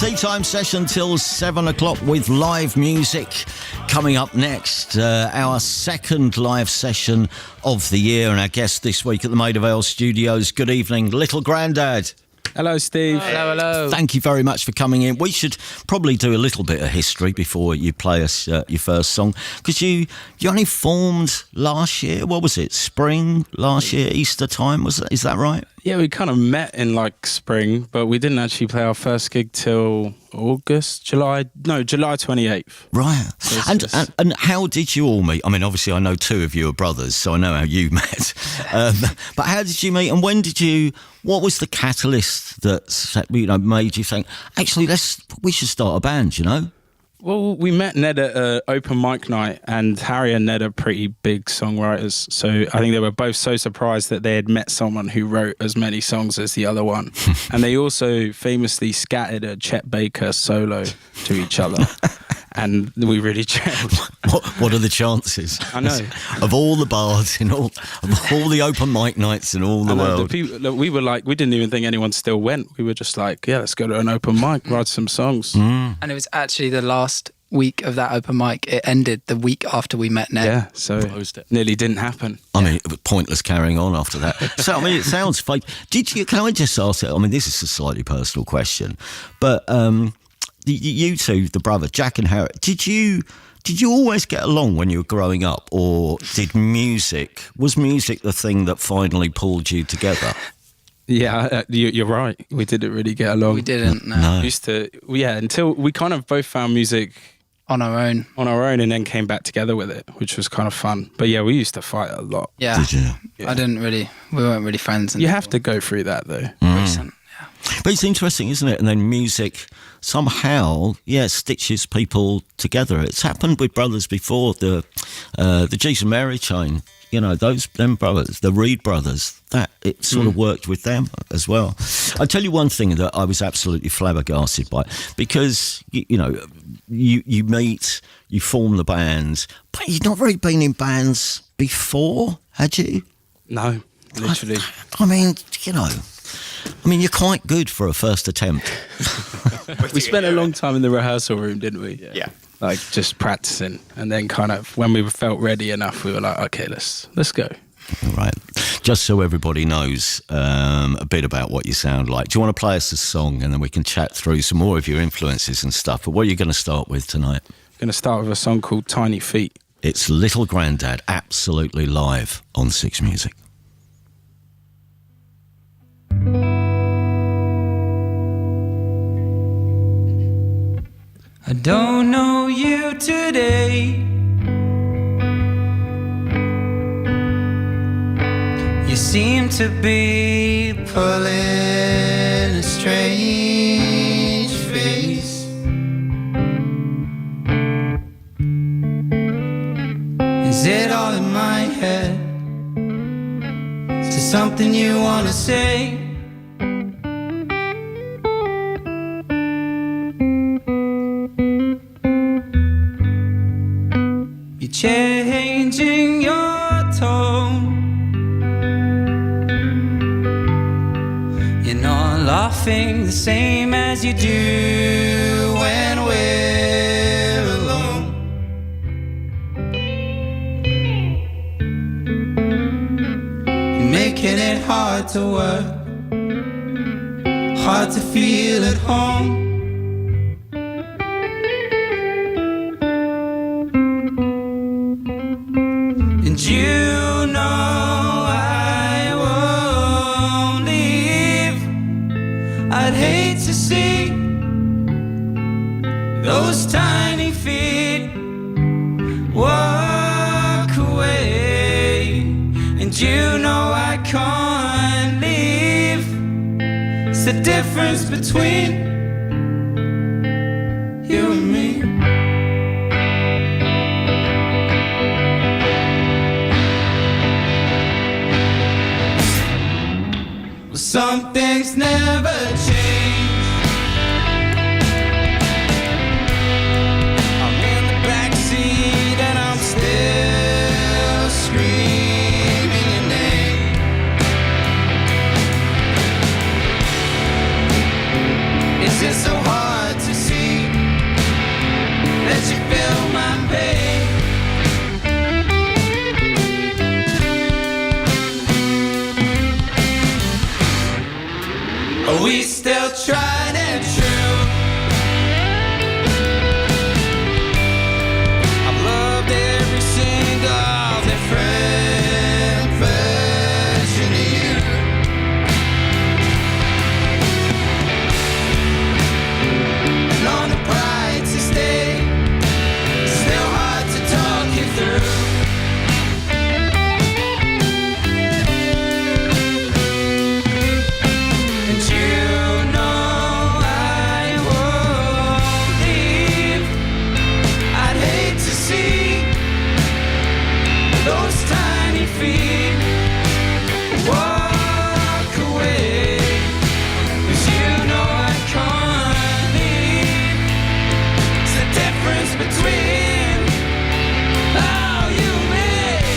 Tea time session till 7 o'clock with live music. Coming up next, our second live session of the year, and our guest this week at the Maid of Vale Studios. Good evening, Little Grandad. Hello, Steve. Hello. Thank you very much for coming in. We should probably do a little bit of history before you play us your first song, because you only formed last year. What was it? Spring last year, Easter time, is that right? Yeah, we kind of met in like spring, but we didn't actually play our first gig till July 28th. Right. So and how did you all meet? I mean, obviously I know two of you are brothers, so I know how you met. But how did you meet, and what was the catalyst that made you think, actually, we should start a band, Well, we met Ned at an open mic night, and Harry and Ned are pretty big songwriters. So I think they were both so surprised that they had met someone who wrote as many songs as the other one. And they also famously scattered a Chet Baker solo to each other. And we really gelled. What are the chances? I know. Of all the bars of all the open mic nights in all the world. We were like, we didn't even think anyone still went. We were just like, yeah, let's go to an open mic, write some songs. And it was actually the last week of that open mic. It ended the week after we met Ned. Yeah, so it nearly didn't happen. I mean, it was pointless carrying on after that. So, I mean, it sounds fake. Can I just ask it? I mean, this is a slightly personal question, but you two, the brother, Jack and Harry, did you always get along when you were growing up, or was music the thing that finally pulled you together? Yeah, you're right. We didn't really get along. We didn't, no. Until we kind of both found music on our own, and then came back together with it, which was kind of fun. But yeah, we used to fight a lot. Yeah. Did you? Yeah. We weren't really friends. You have to go through that though. Recent. But it's interesting, isn't it? And then music somehow, stitches people together. It's happened with brothers before. The Jesus and Mary chain, them brothers, the Reed brothers, that it sort of worked with them as well. I'll tell you one thing that I was absolutely flabbergasted by, because you meet, you form the band, but you've not really been in bands before, had you? No, literally. I mean, you're quite good for a first attempt. We spent a long time in the rehearsal room, didn't we? Yeah. Like just practicing, and then kind of when we felt ready enough, we were like, okay, let's go. All right. Just so everybody knows a bit about what you sound like, do you want to play us a song, and then we can chat through some more of your influences and stuff? But what are you going to start with tonight? I'm going to start with a song called Tiny Feet. It's Little Grandad, absolutely live on Six Music. I don't know you today. You seem to be pulling a strange face. Is it all in my head? Is there something you want to say? Changing your tone, you're not laughing the same as you do when we're alone. You're making it hard to work, hard to feel at home. You know I won't leave. I'd hate to see those tiny feet walk away. And you know I can't leave. It's the difference between you and me. Some things never change. I'm in the backseat and I'm still screaming your name. Is it so hard tried and true. I've loved every single different version of you. And on the brightest day, it's still hard to talk you through. And you know I won't leave. I'd hate to see those tiny feet walk away. 'Cause you know I can't leave. It's the difference between how you make.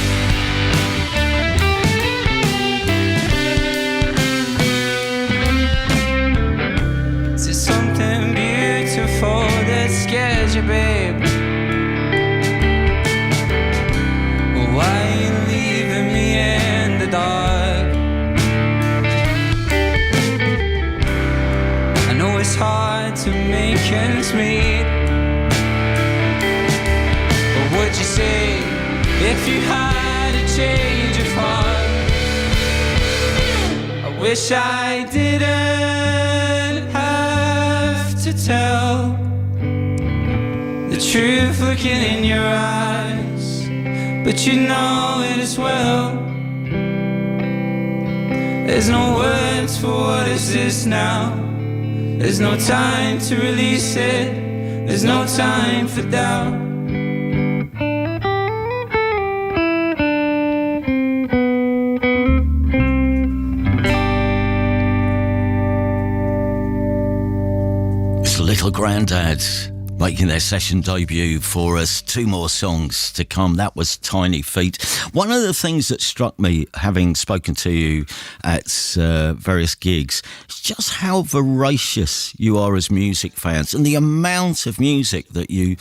Is it something beautiful that scares you, babe? Well, why are you leaving me in the dark? I know it's hard to make ends meet, but would you say if you had a change of heart? I wish I didn't have to tell the truth looking in your eyes, but you know it as well. There's no words for what is this now. There's no time to release it. There's no time for doubt. It's Little Grandad making their session debut for us. 2 more songs to come. That was Tiny Feet. One of the things that struck me, having spoken to you at various gigs, is just how voracious you are as music fans, and the amount of music that you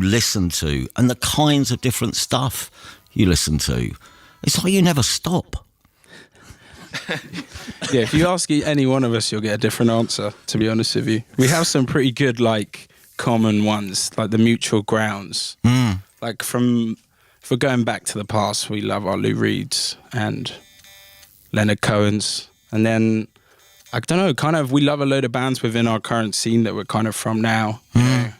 listen to, and the kinds of different stuff you listen to. It's like you never stop. Yeah, if you ask any one of us, you'll get a different answer, to be honest with you. We have some pretty good, like, common ones, like the mutual grounds. Like if we're going back to the past, we love our Lou Reeds and Leonard Cohen's. And then, I don't know, kind of we love a load of bands within our current scene that we're kind of from now. You know?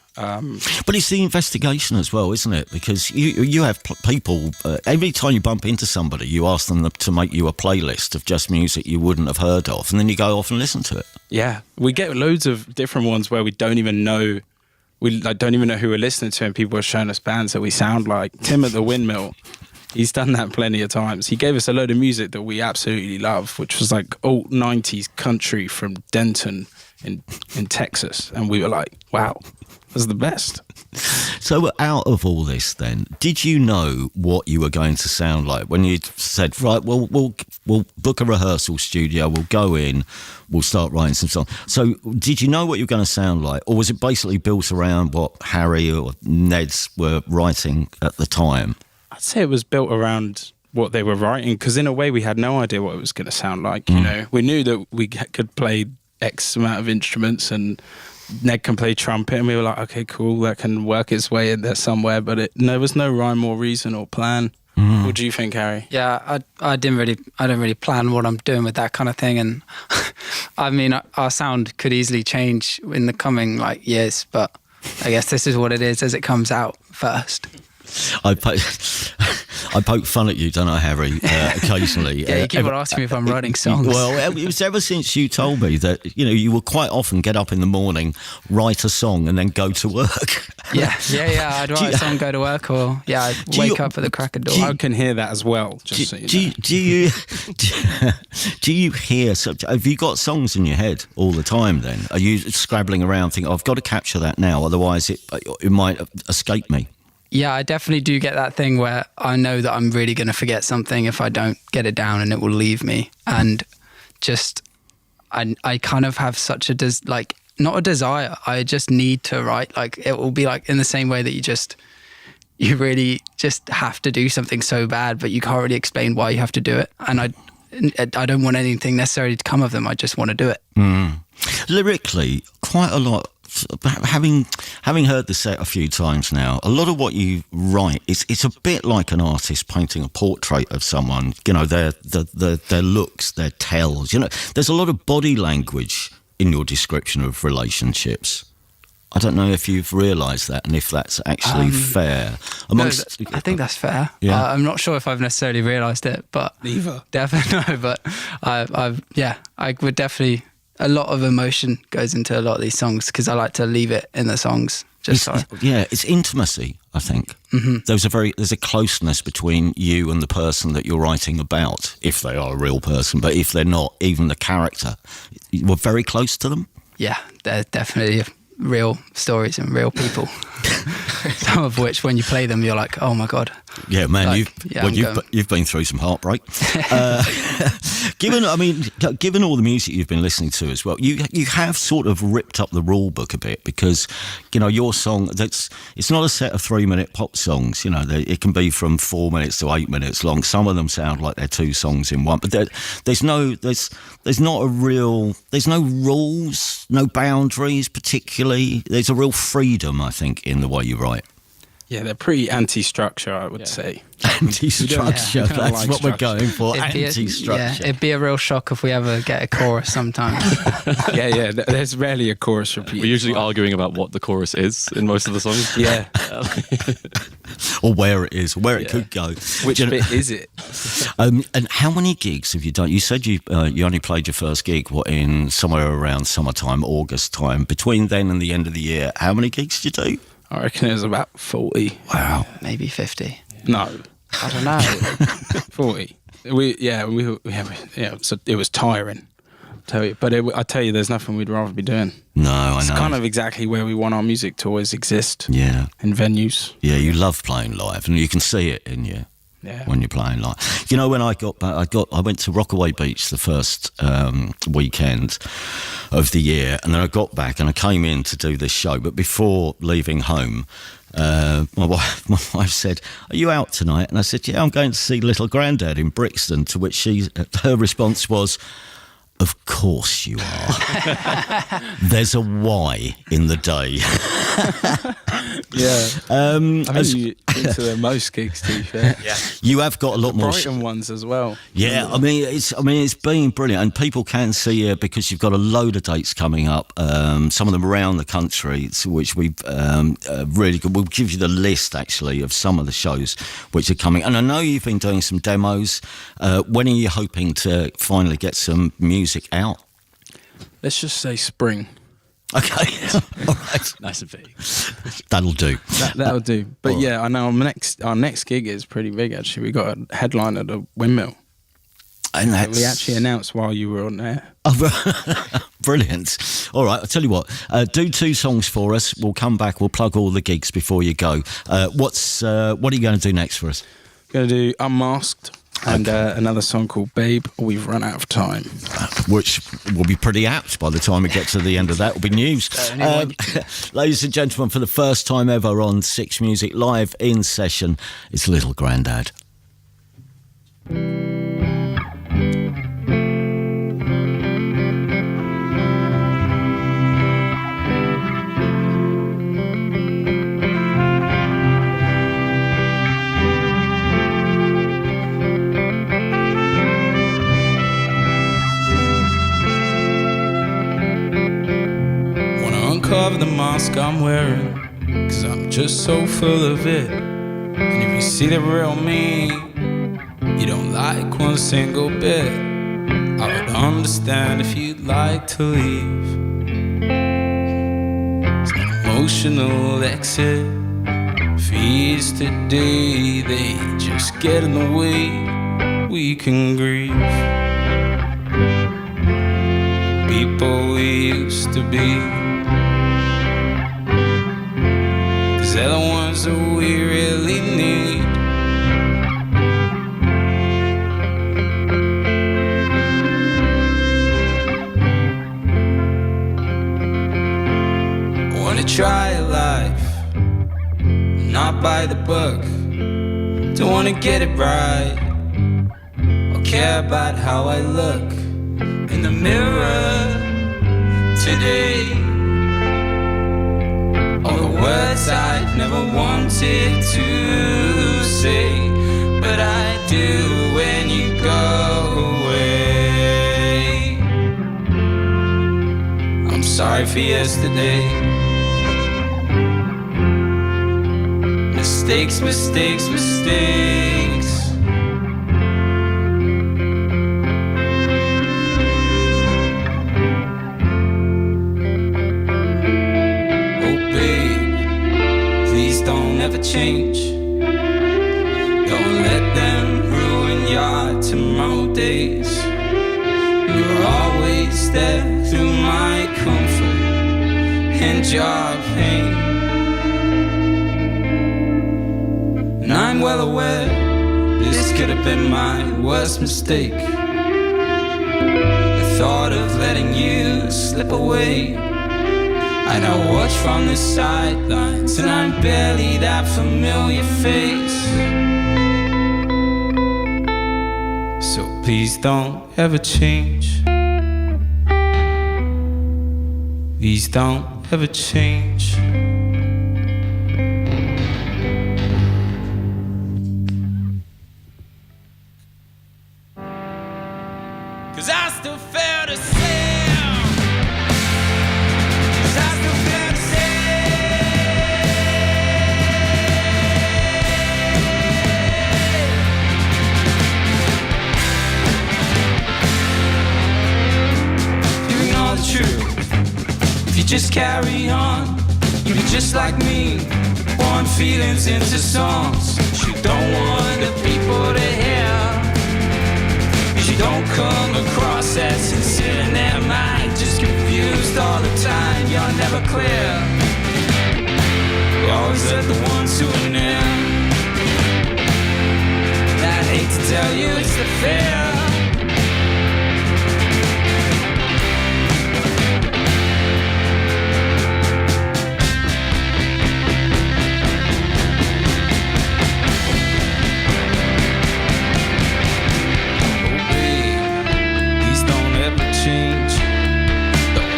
But it's the investigation as well, isn't it? Because you have people, every time you bump into somebody, you ask them to make you a playlist of just music you wouldn't have heard of, and then you go off and listen to it. Yeah, we get loads of different ones where we don't even know. We don't even know who we're listening to, and people are showing us bands that we sound like. Tim at the Windmill, he's done that plenty of times. He gave us a load of music that we absolutely love, which was like old 90s country from Denton in Texas. And we were like, wow, that's the best. So out of all this then, did you know what you were going to sound like when you said, right, well, we'll book a rehearsal studio, we'll go in, we'll start writing some songs. So did you know what you were going to sound like? Or was it basically built around what Harry or Ned's were writing at the time? I'd say it was built around what they were writing, because in a way we had no idea what it was going to sound like. You know, we knew that we could play X amount of instruments and Ned can play trumpet, and we were like, okay, cool, that can work its way in there somewhere, but there was no rhyme or reason or plan. What do you think, Harry? Yeah, I don't really plan what I'm doing with that kind of thing, and I mean, our sound could easily change in the coming years, but I guess this is what it is as it comes out first. I poke fun at you, don't I, Harry, occasionally. Yeah, you keep on asking me if I'm writing songs. Well, it was ever since you told me that, you will quite often get up in the morning, write a song and then go to work. Yeah. I'd write a song, go to work, or I'd wake up at the crack of dawn. I can hear that as well, just so you know. Do you hear, have you got songs in your head all the time then? Are you scrabbling around thinking, I've got to capture that now, otherwise it might escape me? Yeah, I definitely do get that thing where I know that I'm really going to forget something if I don't get it down, and it will leave me. And just, I kind of have such a, not a desire, I just need to write. It will be in the same way that you really just have to do something so bad, but you can't really explain why you have to do it. And I don't want anything necessarily to come of them. I just want to do it. Lyrically, quite a lot. Having heard the set a few times now, a lot of what you write it's a bit like an artist painting a portrait of someone. You know, their looks, their tells. You know, there's a lot of body language in your description of relationships. I don't know if you've realised that and if that's actually fair. Amongst, I think that's fair. Yeah. I'm not sure if I've necessarily realised it, but Neither. definitely no. But I would definitely. A lot of emotion goes into a lot of these songs because I like to leave it in the songs. It's intimacy, I think. Mm-hmm. There's a closeness between you and the person that you're writing about, if they are a real person, but if they're not, even the character, we're very close to them. Yeah, they're definitely real stories and real people. Some of which, when you play them, you're like, oh my God. Yeah, man, you've been through some heartbreak. Given all the music you've been listening to as well, you have sort of ripped up the rule book a bit because, you know, your song, it's not a set of 3-minute pop songs. You know, it can be from 4 minutes to 8 minutes long. Some of them sound like they're 2 songs in one, but there's no rules, no boundaries particularly. There's a real freedom, I think, in the way you write. Yeah, they're pretty anti-structure, I would say. Anti-structure, We don't that's like what structure. we're going for, anti-structure. Yeah, it'd be a real shock if we ever get a chorus sometime. yeah, there's rarely a chorus repeat. We're usually arguing about what the chorus is in most of the songs. Yeah. Or where it is, where it could go. Which bit is it? And how many gigs have you done? You said you only played your first gig, in somewhere around summertime, August time. Between then and the end of the year, how many gigs did you do? I reckon it was about 40. Wow. Maybe 50. No. I don't know. 40. So it was tiring. Tell you, but I tell you, there's nothing we'd rather be doing. No, I know. It's kind of exactly where we want our music to always exist. Yeah. In venues. Yeah, you love playing live, and you can see it in you. Yeah. When you're playing live. You know, when I got back, I went to Rockaway Beach the first weekend of the year, and then I got back and I came in to do this show. But before leaving home, my wife said, "Are you out tonight?" And I said, "Yeah, I'm going to see Little Grandad in Brixton." To which her response was, "Of course you are." There's a Y in the day. Yeah. I think you into the most gigs, to be fair. Yeah. You have got a lot more Brighton ones as well. Yeah, I mean it's been brilliant, and people can see it because you've got a load of dates coming up. Some of them around the country, which we've really good. We'll give you the list actually of some of the shows which are coming. And I know you've been doing some demos. When are you hoping to finally get some music out? Let's just say spring. Okay, all right, Nice and vague. that'll do. That'll do. But yeah, I know our next gig is pretty big actually. We got a headline at the Windmill. And that's... We actually announced while you were on there. Oh, brilliant. All right, I'll tell you what. Do 2 songs for us. We'll come back. We'll plug all the gigs before you go. What are you going to do next for us? Going to do Unmasked and another song called Babe, We've Run Out of Time. Which will be pretty apt by the time we get to the end of that. Will be news. Ladies and gentlemen, for the first time ever on Six Music live in session, it's Little Grandad. Cover the mask I'm wearing, 'cause I'm just so full of it. And if you see the real me, you don't like one single bit, I would understand if you'd like to leave. It's an emotional exit. Fears today, they just get in the way. We can grieve people we used to be, they're the ones that we really need. I wanna try a life, not by the book. Don't wanna get it right, I'll care about how I look in the mirror today. All the words I've never wanted to say, but I do when you go away. I'm sorry for yesterday. Mistakes, mistakes, mistakes. Oh babe, please don't ever change. Don't let them ruin your tomorrow days. You're always there through my comfort and your pain. And I'm well aware this could have been my worst mistake. The thought of letting you slip away. I now watch from the sidelines and I'm barely that familiar face. So please don't ever change. Please don't ever change. Cause I still feel the same. Cause I still feel the same. You know the truth. If you just carry on, you'll be just like me. Pouring feelings into songs you don't want the people to hear. You don't come across as sincere in their mind, just confused all the time, you're never clear. You always let the ones who are near. And I'd hate to tell you it's the fear.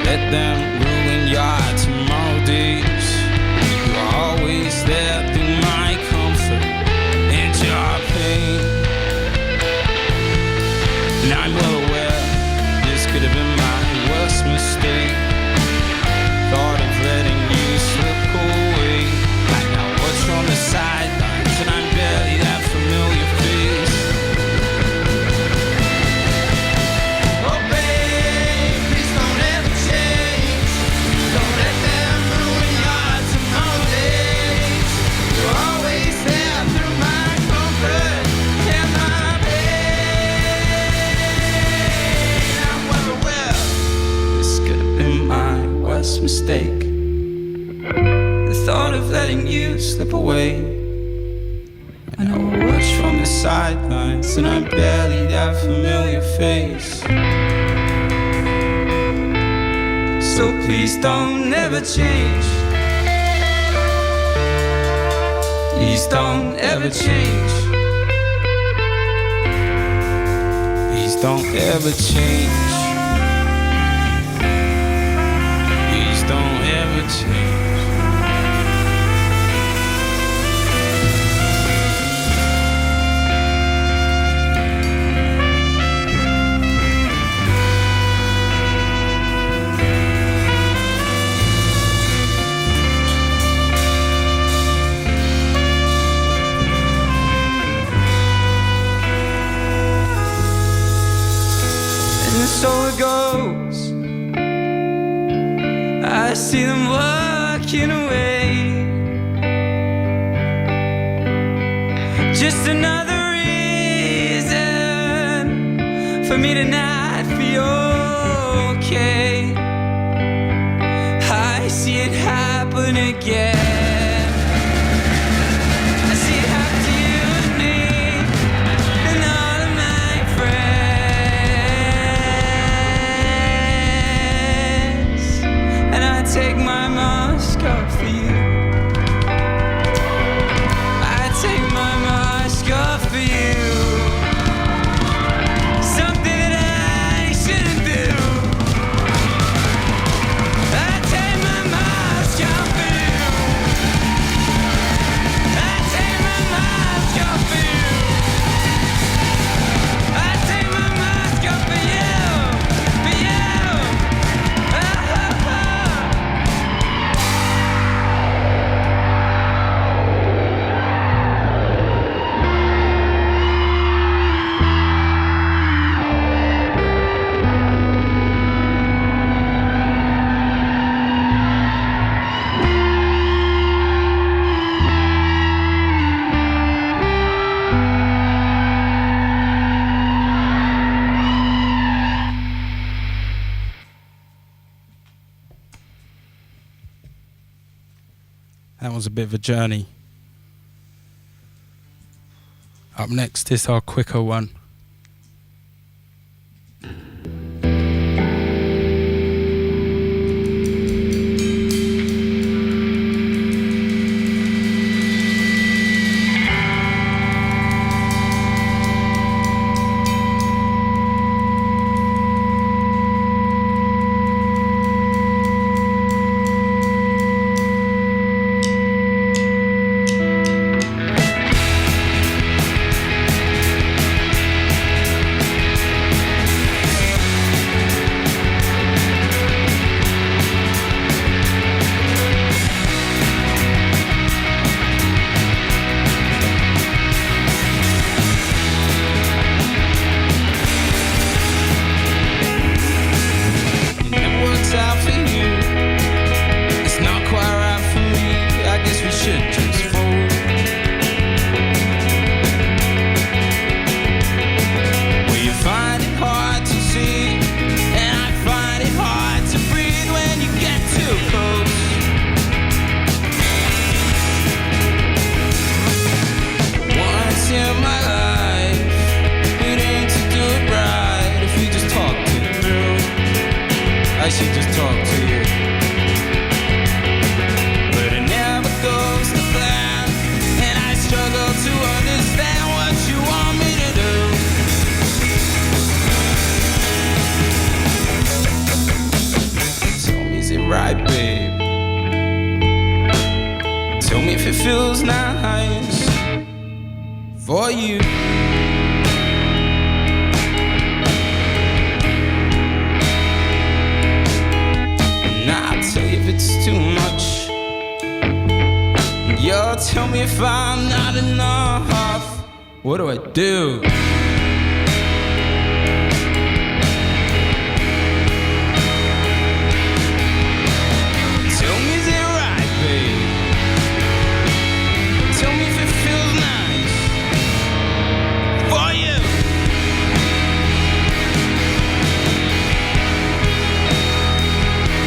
Let them ruin your tomorrow days. You're always there through my comfort and your pain. And I'm well aware this could have been my worst mistake. Thought of letting you slip away. I now watch from the sidelines and I'm barely that familiar face. Mistake. The thought of letting you slip away. And I watch from the sidelines and I'm barely that familiar face. So please don't ever change. Please don't ever change. Please don't ever change. Don't ever change. And so it goes. I see them walking away. Just another reason for me to not be okay. I see it happen again. I see it happen to you and me and all of my friends. And I take my mask off for you. I take my mask off for you. That was a bit of a journey. Up next is our quicker one. What do I do? Tell me, is it right, babe? Tell me if it feels nice for you. I'll tell you if it's too much. Yeah, tell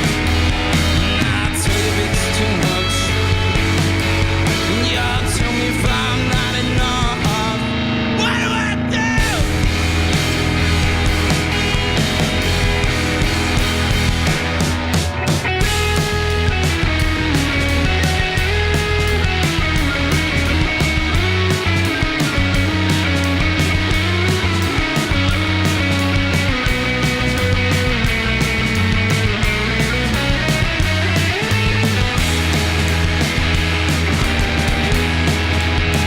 me if I'm not enough.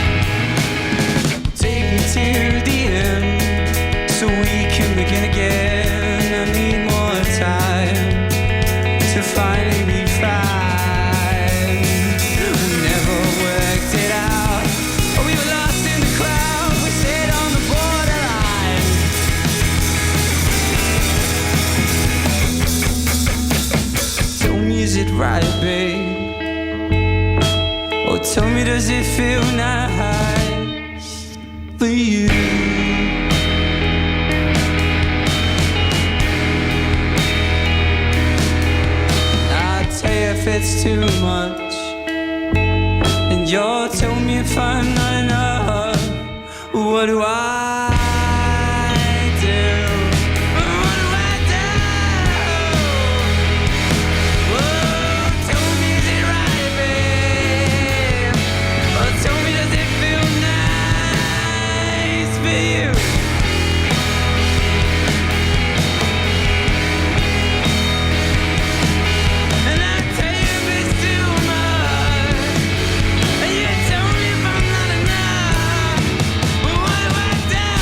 Right, babe? Or tell me, does it feel nice for you? I'll tell you if it's too much, and you'll tell me if I'm not enough. What do I do? Tell me if I'm not enough. What do I do?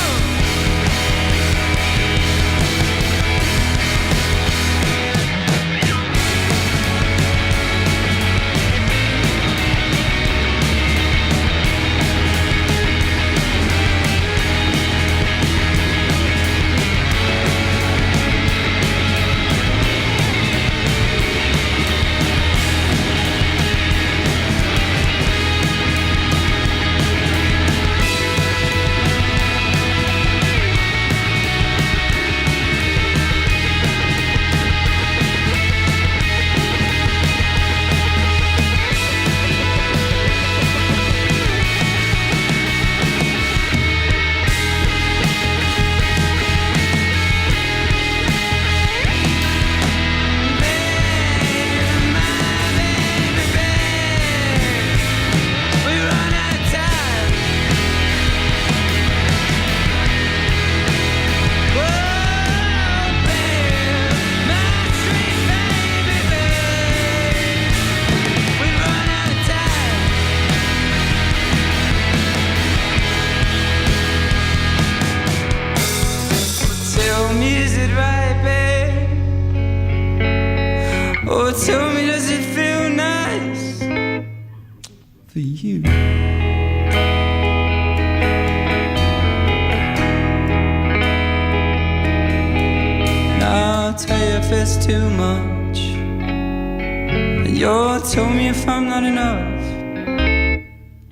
too much, and you told me if I'm not enough,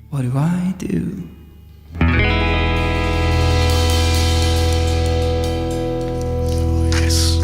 what do I do? Yes.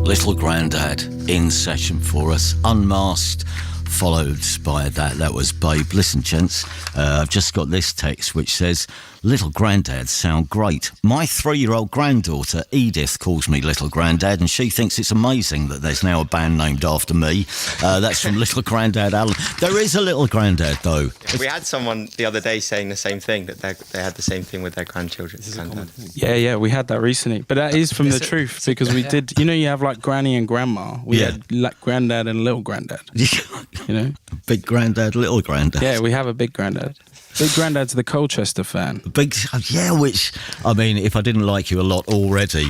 Little Grandad in session for us, Unmasked, followed by that was Babe. Listen, gents, I've just got this text which says, Little Grandad sound great. My 3-year-old granddaughter Edith calls me Little Grandad, and she thinks it's amazing that there's now a band named after me. That's from Little Grandad Alan. There is a Little Grandad though. Yeah, we had someone the other day saying the same thing, that they had the same thing with their grandchildren. Yeah, we had that recently. But that is from the truth, because we did, you have like granny and grandma. We had like granddad and little granddad. Big Grandad, Little Grandad. Yeah, we have a big granddad. Big Grandad's the Colchester fan. Which, I mean, if I didn't like you a lot already,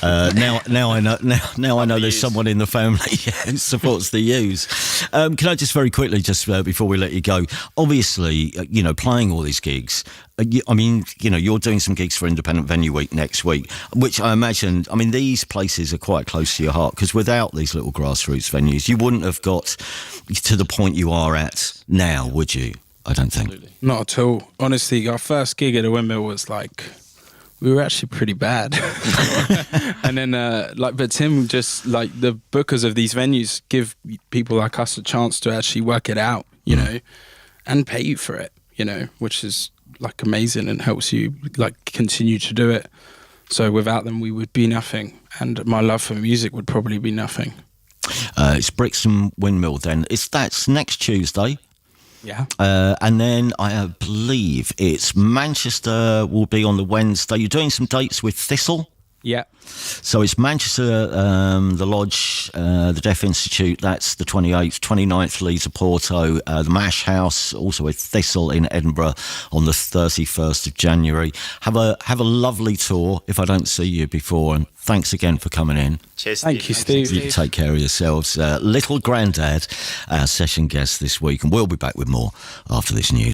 now I know. Now I know there's someone in the family who supports the U's. Can I just very quickly, just before we let you go, obviously, playing all these gigs. You're doing some gigs for Independent Venue Week next week, which I imagine. I mean, these places are quite close to your heart, because without these little grassroots venues, you wouldn't have got to the point you are at now, would you? I don't think. Absolutely. Not at all. Honestly, our first gig at a windmill was like, we were actually pretty bad. And then, but Tim, just like the bookers of these venues give people like us a chance to actually work it out, and pay you for it, which is like amazing and helps you like continue to do it. So without them, we would be nothing. And my love for music would probably be nothing. It's Brixton Windmill then. That's next Tuesday. Yeah. And then I believe it's Manchester will be on the Wednesday. You're doing some dates with Thistle? Yeah. So it's Manchester, the Lodge, the Deaf Institute, that's the 28th, 29th, Leeds Porto, the Mash House, also with Thistle in Edinburgh on the 31st of January. Have a lovely tour if I don't see you before, and thanks again for coming in. Cheers, Thank you, Steve. You take care of yourselves. Little Grandad, our session guest this week, and we'll be back with more after this news.